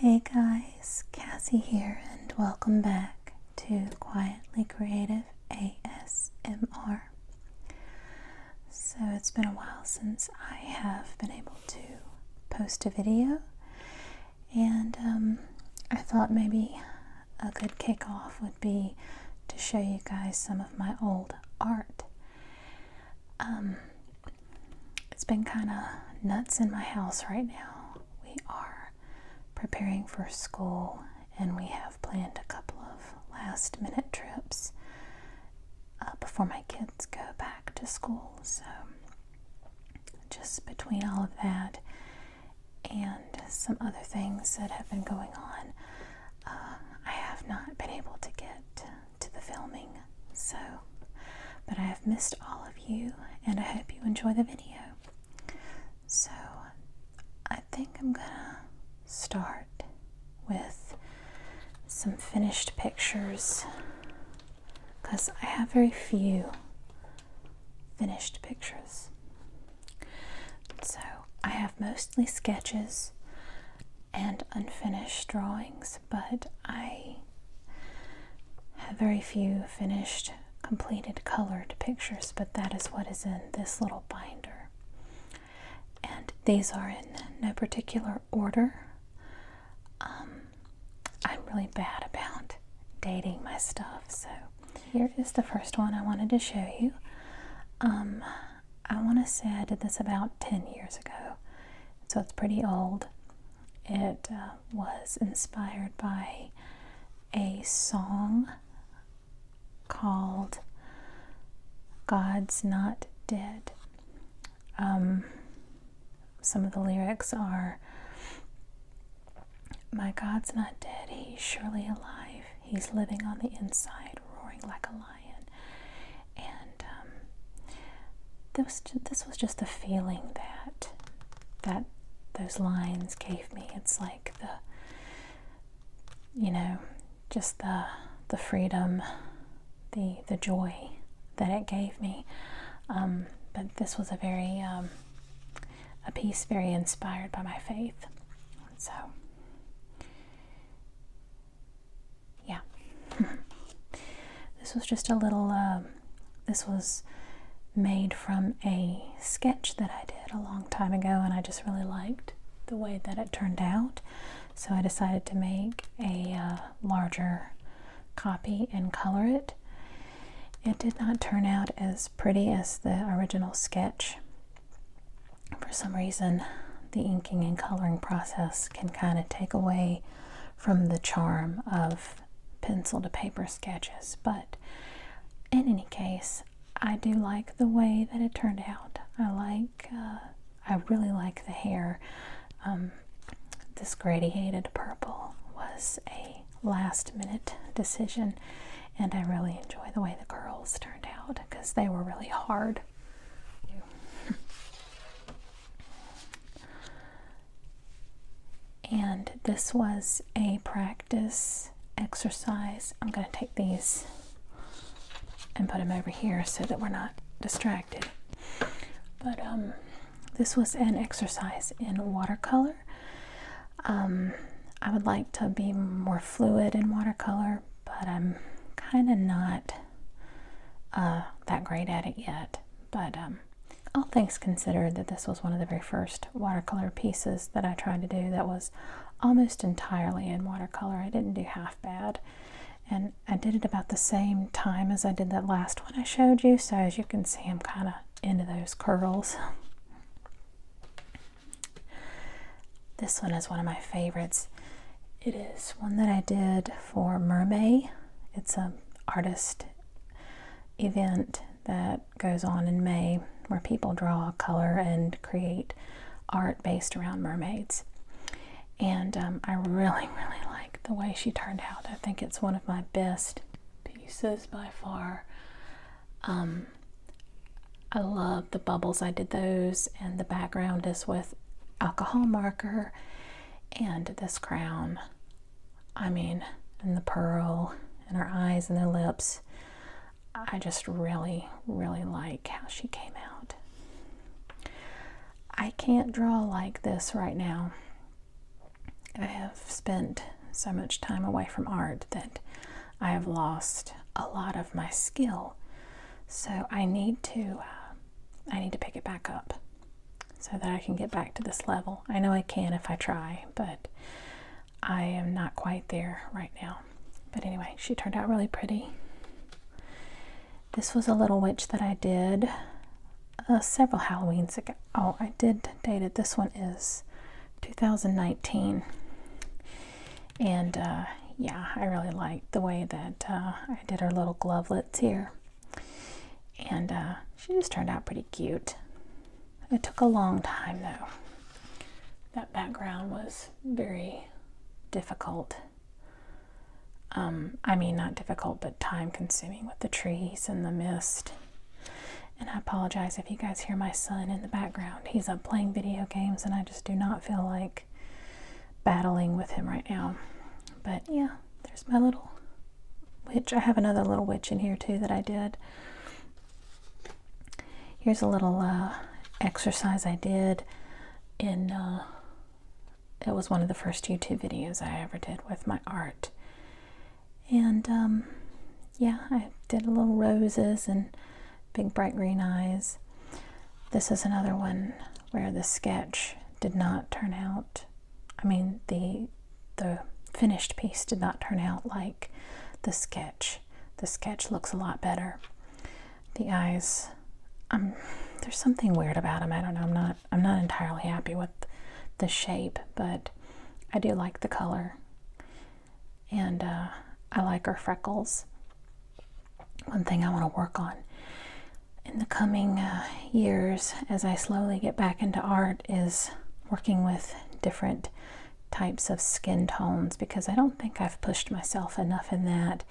Hey guys, Cassie here, and welcome back to Quietly Creative ASMR. So it's been a while since I have been able to post a video, and I thought maybe a good kickoff would be to show you guys some of my old art. It's been kind of nuts in my house right now. We are preparing for school, and we have planned a couple of last minute trips before my kids go back to school. So just between all of that and some other things that have been going on, I have not been able to get to the filming. But I have missed all of you, and I hope you enjoy the video. So I think I'm gonna start with some finished pictures, because I have very few finished pictures. So I have mostly sketches and unfinished drawings, but I have very few finished, completed, colored pictures, but that is what is in this little binder. And these are in no particular order. I'm really bad about dating my stuff, so here is the first one I wanted to show you. I want to say I did this about 10 years ago, so it's pretty old. It was inspired by a song called God's Not Dead. Some of the lyrics are, "My God's not dead, he's surely alive. He's living on the inside, roaring like a lion." And this was just the feeling that those lines gave me. It's like just the freedom, the joy that it gave me. But this was a piece very inspired by my faith. So yeah. This was just a little, this was made from a sketch that I did a long time ago, and I just really liked the way that it turned out. So I decided to make a larger copy and color it. It did not turn out as pretty as the original sketch. For some reason, the inking and coloring process can kind of take away from the charm of pencil to paper sketches. But in any case, I do like the way that it turned out. I really like the hair. This gradiated purple was a last minute decision, and I really enjoy the way the curls turned out because they were really hard. And this was a practice exercise. I'm going to take these and put them over here so that we're not distracted. But this was an exercise in watercolor. I would like to be more fluid in watercolor, but I'm kind of not that great at it yet. But all things considered, that this was one of the very first watercolor pieces that I tried to do that was almost entirely in watercolor. I didn't do half bad, and I did it about the same time as I did that last one I showed you, so as you can see, I'm kind of into those curls. This one is one of my favorites. It is one that I did for Mermaid. It's an artist event that goes on in May where people draw color and create art based around mermaids. And I really like the way she turned out. I think it's one of my best pieces by far. I love the bubbles. I did those, and the background is with alcohol marker, and this crown, and the pearl, and her eyes and the lips. I just really like how she came out. I can't draw like this right now. I have spent so much time away from art that I have lost a lot of my skill. So I need to pick it back up so that I can get back to this level. I know I can if I try, but I am not quite there right now. But anyway, she turned out really pretty. This was a little witch that I did several Halloweens ago. Oh, I did date it. This one is 2019. And yeah, I really liked the way that I did her little glovelets here. And she just turned out pretty cute. It took a long time though. That background was very difficult. I mean, not difficult, but time consuming with the trees and the mist. And I apologize if you guys hear my son in the background. He's up playing video games and I just do not feel like battling with him right now. But yeah, there's my little witch. I have another little witch in here too that I did. Here's a little exercise I did in, it was one of the first YouTube videos I ever did with my art. And yeah, I did little roses and big bright green eyes. This is another one where the sketch did not turn out, I mean the finished piece did not turn out like the sketch. The sketch looks a lot better. The eyes, there's something weird about them. I don't know. I'm not entirely happy with the shape, but I do like the color. And I like her freckles. One thing I want to work on in the coming years as I slowly get back into art is working with different types of skin tones, because I don't think I've pushed myself enough in that,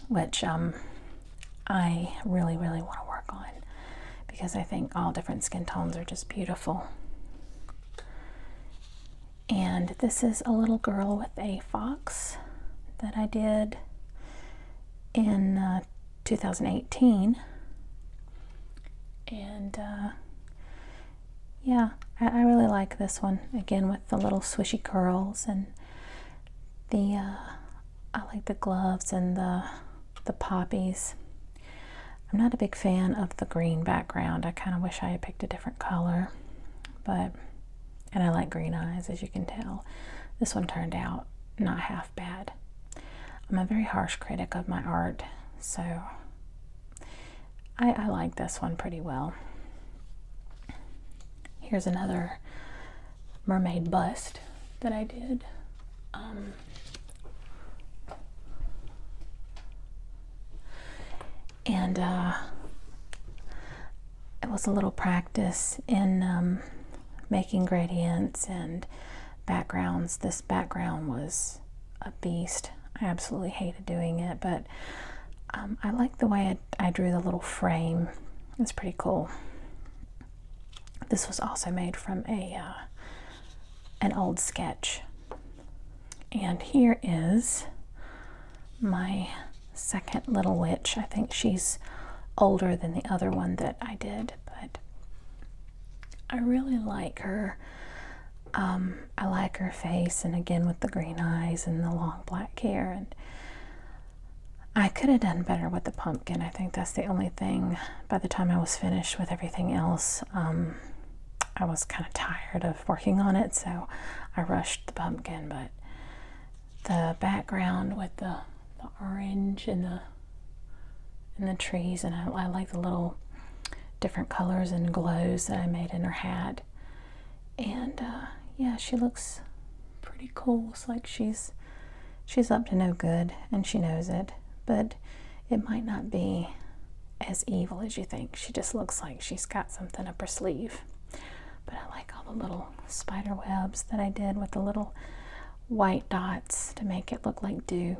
which I really want to work on, because I think all different skin tones are just beautiful. And this is a little girl with a fox that I did in 2018. And yeah, I really like this one, again with the little swishy curls, and the I like the gloves and the poppies. I'm not a big fan of the green background. I kind of wish I had picked a different color, and I like green eyes, as you can tell. This one turned out not half bad. I'm a very harsh critic of my art, so I like this one pretty well. Here's another mermaid bust that I did. And it was a little practice in making gradients and backgrounds. This background was a beast. I absolutely hated doing it, but I like the way I drew the little frame. It's pretty cool. This was also made from an old sketch. And here is my second little witch. I think she's older than the other one that I did, but I really like her. I like her face, and again with the green eyes and the long black hair. And I could have done better with the pumpkin. I think that's the only thing. By the time I was finished with everything else, I was kind of tired of working on it, so I rushed the pumpkin. But the background with the orange and the trees, and I like the little different colors and glows that I made in her hat. And yeah, she looks pretty cool. It's like she's up to no good, and she knows it, but it might not be as evil as you think. She just looks like she's got something up her sleeve. But I like all the little spider webs that I did with the little white dots to make it look like dew.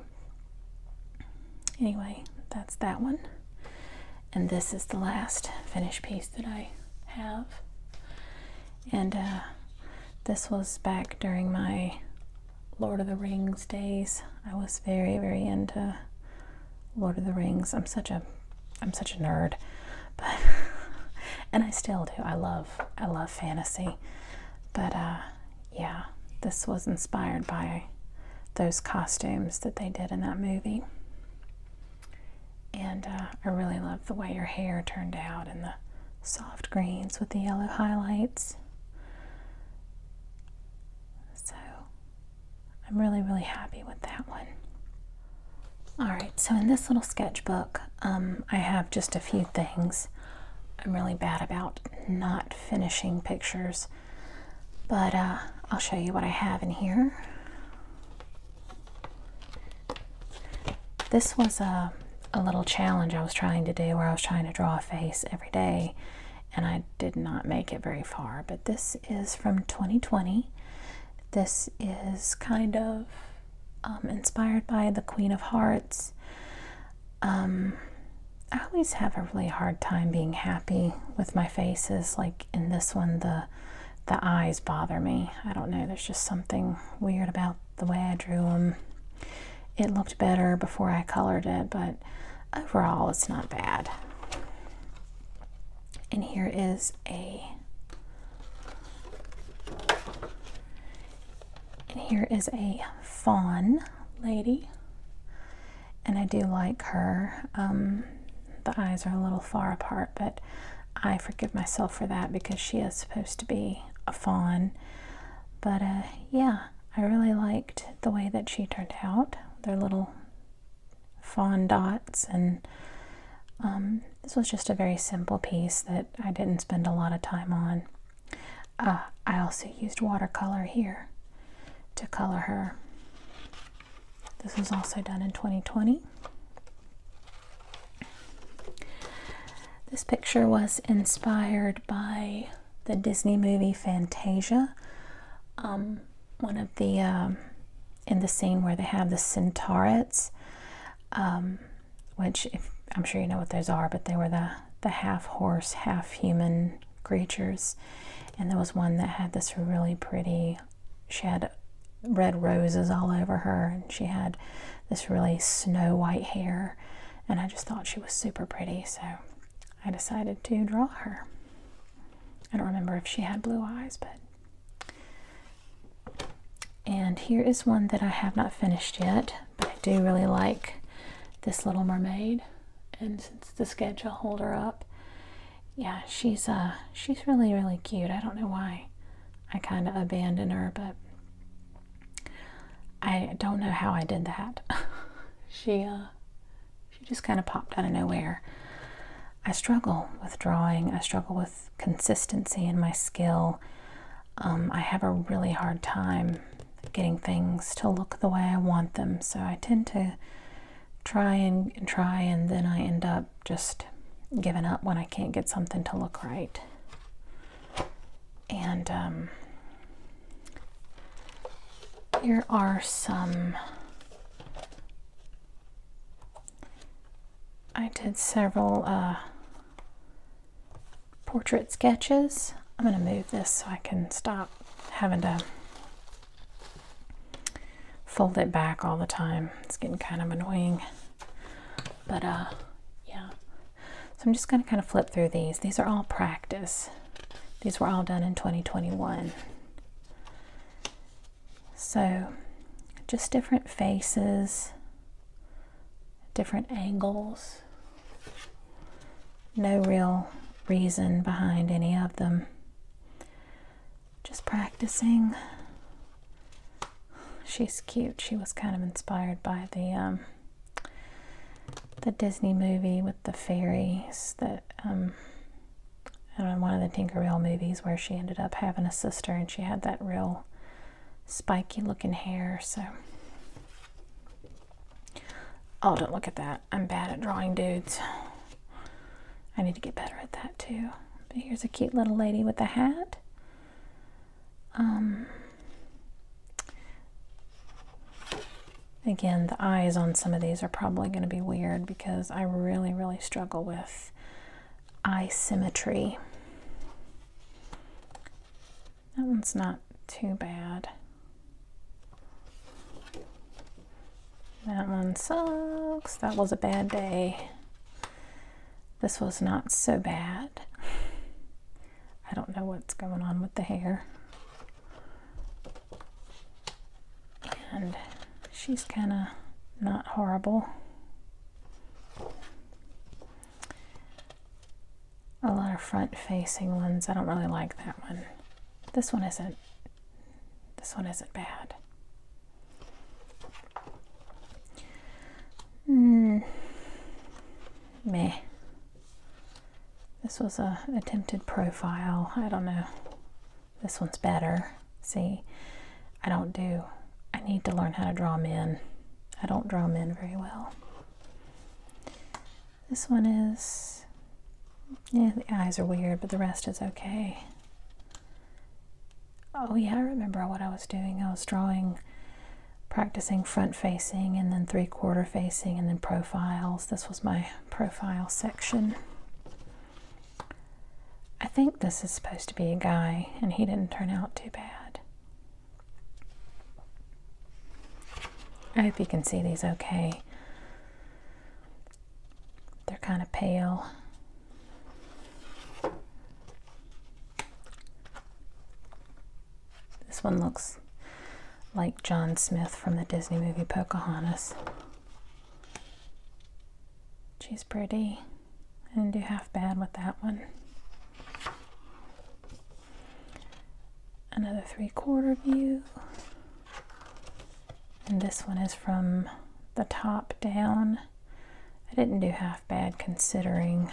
Anyway, that's that one. And this is the last finished piece that I have. And this was back during my Lord of the Rings days. I was very into Lord of the Rings. I'm such a nerd, but and I still do. I love fantasy. But yeah, this was inspired by those costumes that they did in that movie. And I really love the way her hair turned out and the soft greens with the yellow highlights. So I'm really, really happy with that one. Alright, so in this little sketchbook, I have just a few things. I'm really bad about not finishing pictures, but I'll show you what I have in here. This was a little challenge I was trying to do where I was trying to draw a face every day, and I did not make it very far, but this is from 2020. This is kind of inspired by the Queen of Hearts. I always have a really hard time being happy with my faces. Like in this one, the eyes bother me. I don't know, there's just something weird about the way I drew them. It looked better before I colored it, but overall it's not bad. And here is a fawn lady, and I do like her. The eyes are a little far apart, but I forgive myself for that because she is supposed to be a fawn. But yeah, I really liked the way that she turned out. Their little fawn dots, and this was just a very simple piece that I didn't spend a lot of time on. I also used watercolor here to color her. This was also done in 2020. This picture was inspired by the Disney movie Fantasia. One of the, in the scene where they have the Centaurets, which I'm sure you know what those are, but they were the half horse, half human creatures. And there was one that had this really pretty, she had red roses all over her, and she had this really snow white hair, and I just thought she was super pretty, so I decided to draw her. I don't remember if she had blue eyes, but... And here is one that I have not finished yet, but I do really like this little mermaid, and since the sketch, I'll hold her up. Yeah, she's really, really cute. I don't know why I kind of abandoned her, but I don't know how I did that. She just kind of popped out of nowhere. I struggle with drawing. I struggle with consistency in my skill. I have a really hard time getting things to look the way I want them, so I tend to try and then I end up just giving up when I can't get something to look right. And here are some, I did several portrait sketches. I'm going to move this so I can stop having to fold it back all the time. It's getting kind of annoying. But yeah. So I'm just going to kind of flip through these. These are all practice. These were all done in 2021. So just different faces, different angles. No real reason behind any of them. Just practicing. She's cute. She was kind of inspired by the Disney movie with the fairies that I don't know, one of the Tinkerbell movies where she ended up having a sister and she had that real spiky looking hair. So oh, don't look at that. I'm bad at drawing dudes. I need to get better at that too. But here's a cute little lady with a hat. Again, the eyes on some of these are probably going to be weird because I really, really struggle with eye symmetry. That one's not too bad. That one sucks. That was a bad day. This was not so bad. I don't know what's going on with the hair. and she's kind of not horrible. A lot of front-facing ones. I don't really like that one. This one isn't bad. Meh. This was a attempted profile. I don't know. This one's better. See, I need to learn how to draw men. I don't draw men very well. This one is, yeah, the eyes are weird, but the rest is okay. Oh yeah, I remember what I was doing. I was practicing front facing and then 3/4 facing and then profiles. This was my profile section. I think this is supposed to be a guy, and he didn't turn out too bad. I hope you can see these okay. They're kind of pale. This one looks like John Smith from the Disney movie Pocahontas. She's pretty. I didn't do half bad with that one. Another 3/4 view. And this one is from the top down. I didn't do half bad considering.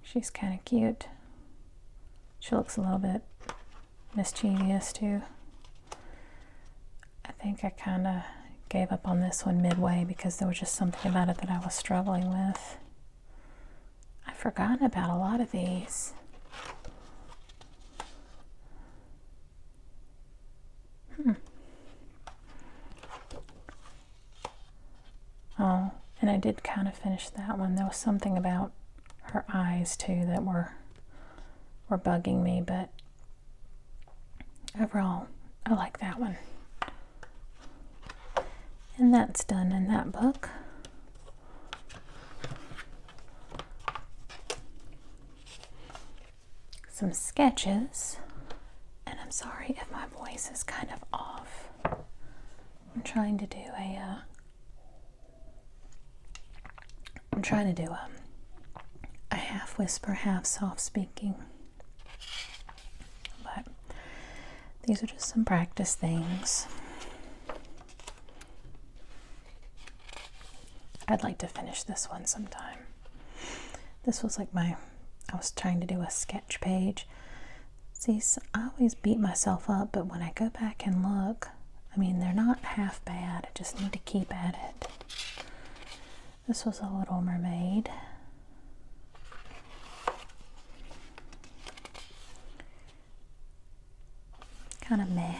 She's kind of cute. She looks a little bit mischievous too. I think I kind of gave up on this one midway because there was just something about it that I was struggling with. I've forgotten about a lot of these. Oh, and I did kind of finish that one. There was something about her eyes too that were bugging me, but overall, I like that one. And that's done in that book. Some sketches, and I'm sorry if my voice is kind of off. I'm trying to do a half whisper, half soft speaking. But these are just some practice things. I'd like to finish this one sometime. This was like I was trying to do a sketch page. See, I always beat myself up, but when I go back and look, I mean, they're not half bad. I just need to keep at it. This was a Little Mermaid. Kind of meh.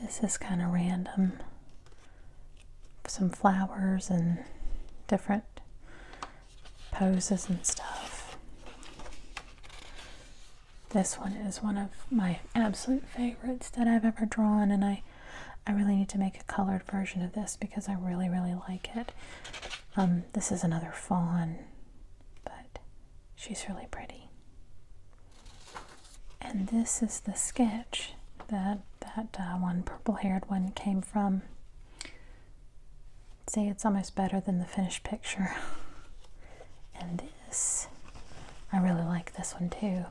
This is kind of random. Some flowers and different poses and stuff. This one is one of my absolute favorites that I've ever drawn, and I really need to make a colored version of this because I really, really like it. This is another fawn, but she's really pretty. And this is the sketch that one purple-haired one came from. See, it's almost better than the finished picture. And this, I really like this one too.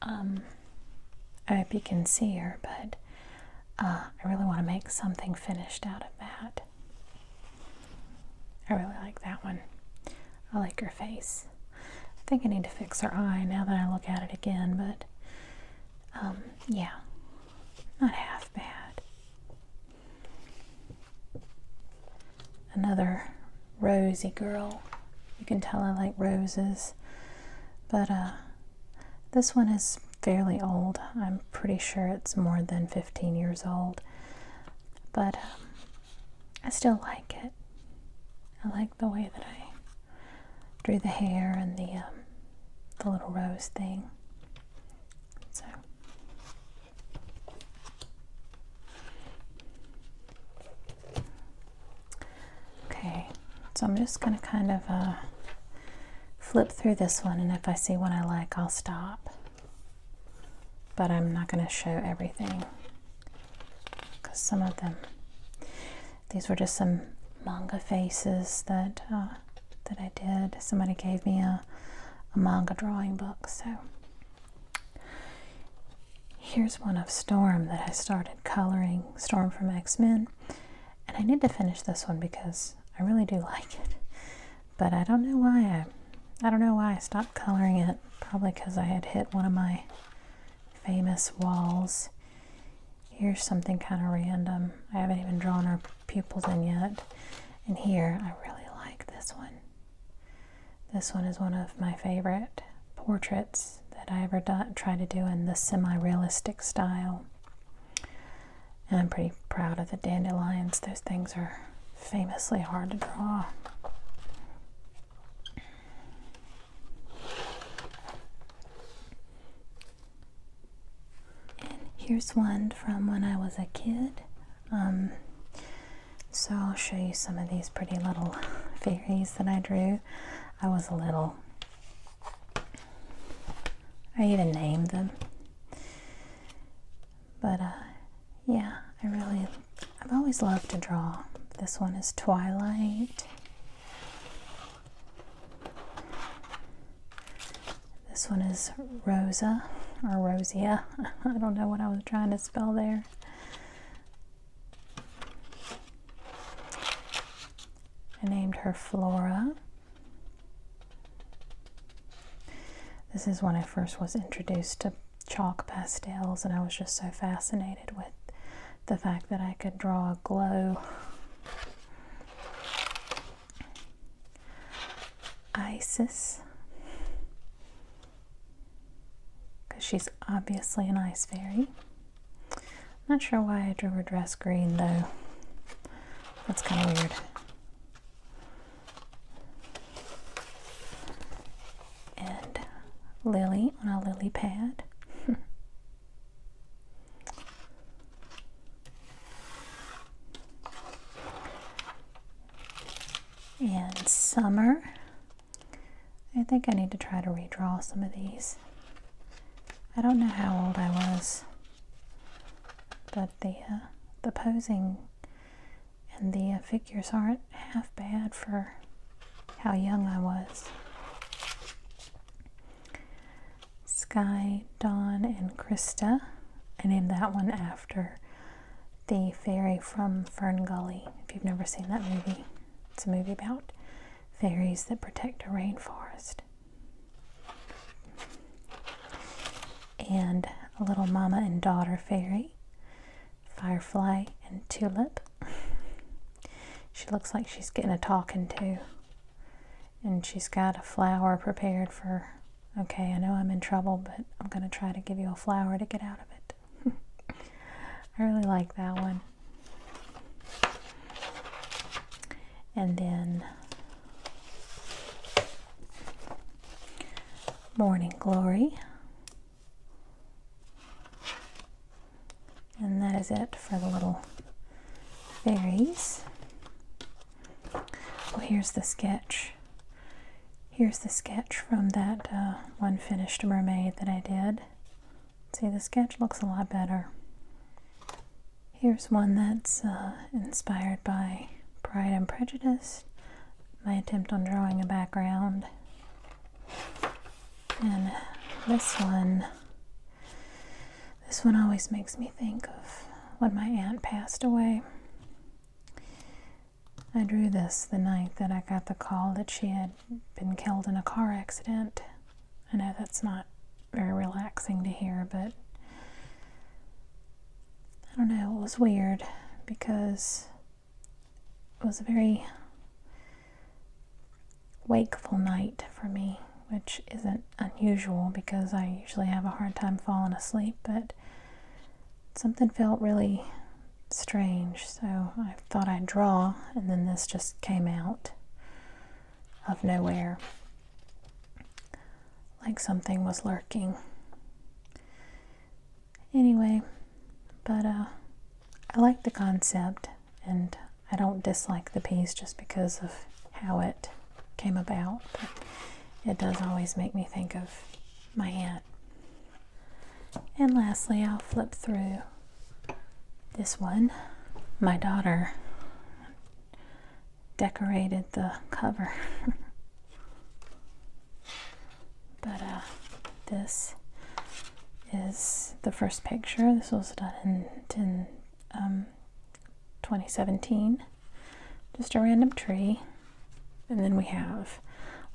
I hope you can see her, but I really want to make something finished out of that. I really like that one. I like her face. I think I need to fix her eye now that I look at it again, but yeah, not half bad. Another rosy girl. You can tell I like roses, but this one is fairly old. I'm pretty sure it's more than 15 years old, but I still like it. I like the way that I drew the hair and the little rose thing. So okay, so I'm just going to kind of flip through this one, and if I see one I like, I'll stop. But I'm not going to show everything because some of them, these were just some manga faces that I did. Somebody gave me a manga drawing book, so here's one of Storm that I started coloring, Storm from X-Men, and I need to finish this one because I really do like it, but I don't know why I stopped coloring it. Probably because I had hit one of my famous walls. Here's something kind of random. I haven't even drawn her pupils in yet. And here, I really like this one. This one is one of my favorite portraits that I ever tried to do in the semi-realistic style. And I'm pretty proud of the dandelions. Those things are famously hard to draw. Here's one from when I was a kid. So I'll show you some of these pretty little fairies that I drew. I was little. I even named them. But yeah, I've always loved to draw. This one is Twilight. This one is Rosa, or Rosia. I don't know what I was trying to spell there. I named her Flora. This is when I first was introduced to chalk pastels, and I was just so fascinated with the fact that I could draw a glow. Isis. She's obviously an ice fairy. Not sure why I drew her dress green though. That's kind of weird. And Lily on a lily pad. And Summer. I think I need to try to redraw some of these. I don't know how old I was, but the posing and the figures aren't half bad for how young I was. Sky, Dawn, and Krista. I named that one after the fairy from Fern Gully. If you've never seen that movie, it's a movie about fairies that protect a rainforest. And a little mama and daughter fairy, Firefly and Tulip. She looks like she's getting a talking to. And she's got a flower prepared for, okay, I know I'm in trouble, but I'm going to try to give you a flower to get out of it. I really like that one. And then Morning Glory. And that is it for the little fairies. Oh, here's the sketch. Here's the sketch from that one finished mermaid that I did. See, the sketch looks a lot better. Here's one that's inspired by Pride and Prejudice. My attempt on drawing a background. And this one always makes me think of when my aunt passed away. I drew this the night that I got the call that she had been killed in a car accident. I know that's not very relaxing to hear, but I don't know, it was weird because it was a very wakeful night for me, which isn't unusual because I usually have a hard time falling asleep, but something felt really strange, so I thought I'd draw, and then this just came out of nowhere, like something was lurking. Anyway, but I like the concept, and I don't dislike the piece just because of how it came about. But it does always make me think of my aunt. And lastly, I'll flip through this one. My daughter decorated the cover. But this is the first picture. This was done in 2017. Just a random tree. And then we have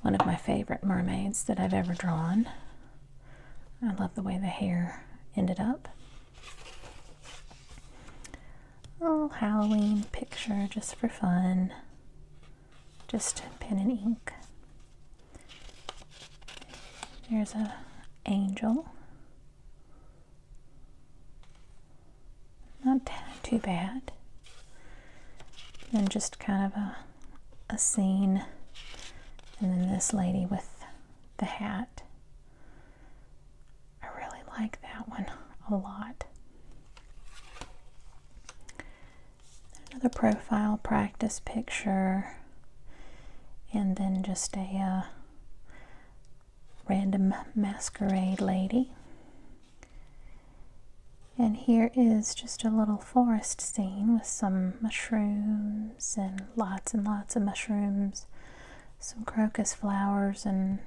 one of my favorite mermaids that I've ever drawn. I love the way the hair ended up. A little Halloween picture just for fun. Just pen and ink. There's an angel. Not too bad. And just kind of a scene. And then this lady with the hat. I really like that one a lot. Another profile practice picture. And then just a random masquerade lady. And here is just a little forest scene with some mushrooms and lots of mushrooms, some crocus flowers, and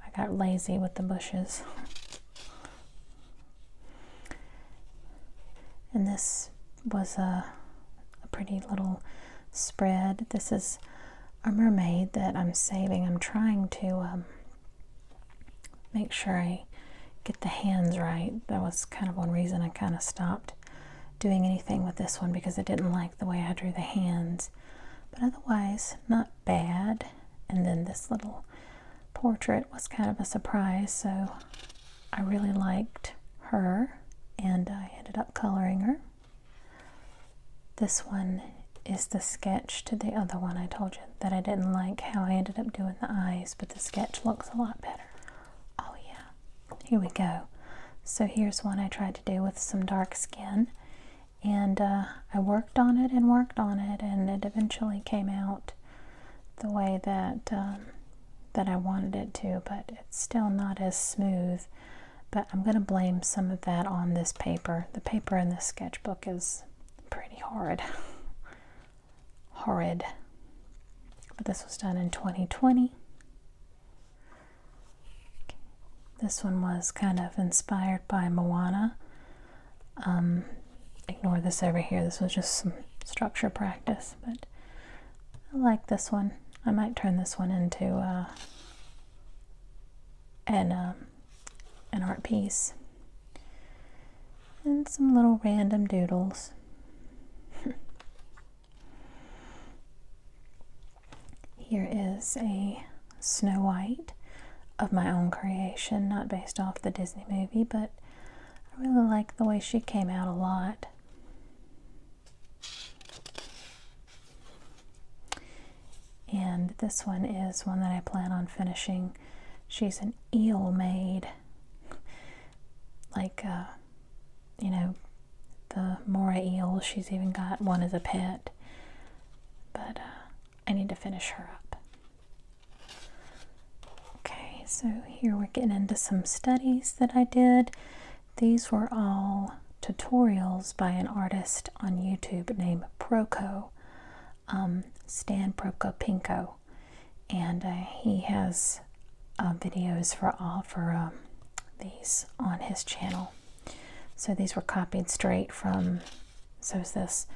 I got lazy with the bushes. And this was a pretty little spread. This is a mermaid that I'm saving. I'm trying to make sure I get the hands right. That was kind of one reason I kind of stopped doing anything with this one, because I didn't like the way I drew the hands. But otherwise, not bad. And then this little portrait was kind of a surprise, so I really liked her, and I ended up coloring her. This one is the sketch to the other one. I told you that I didn't like how I ended up doing the eyes, but the sketch looks a lot better. Oh yeah, here we go. So here's one I tried to do with some dark skin, and I worked on it, and it eventually came out the way that that I wanted it to, but it's still not as smooth. But I'm going to blame some of that on this paper. The paper in this sketchbook is pretty horrid. But this was done in 2020. This one was kind of inspired by Moana. Ignore this over here. This was just some structure practice, but I like this one. I might turn this one into an art piece. And some little random doodles. Here is a Snow White of my own creation, not based off the Disney movie, but I really like the way she came out a lot. And this one is one that I plan on finishing. She's an eel maid, like you know, the moray eel. She's even got one as a pet, but I need to finish her up. Okay, so here we're getting into some studies that I did. These were all tutorials by an artist on YouTube named Proco, Stan Procopinko, and he has videos for these on his channel. So these were copied straight from, so is this,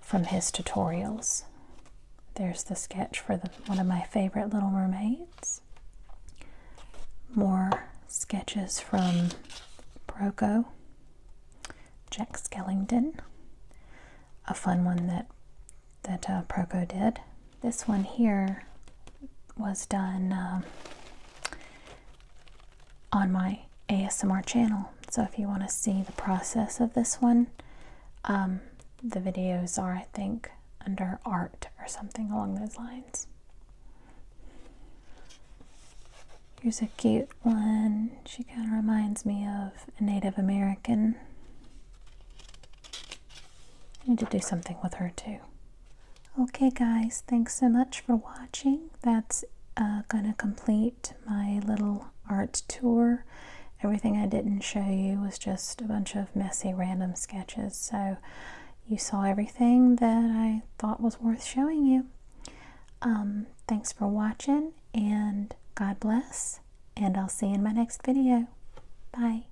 from his tutorials. There's the sketch for one of my favorite Little Mermaids. More sketches from Proco. Jack Skellington. A fun one that Proco did. This one here was done on my ASMR channel. So if you want to see the process of this one, the videos are, I think, under art or something along those lines. Here's a cute one. She kind of reminds me of a Native American. I need to do something with her too. Okay guys, thanks so much for watching. That's going to complete my little art tour. Everything I didn't show you was just a bunch of messy random sketches, so you saw everything that I thought was worth showing you. Thanks for watching, and God bless, and I'll see you in my next video. Bye.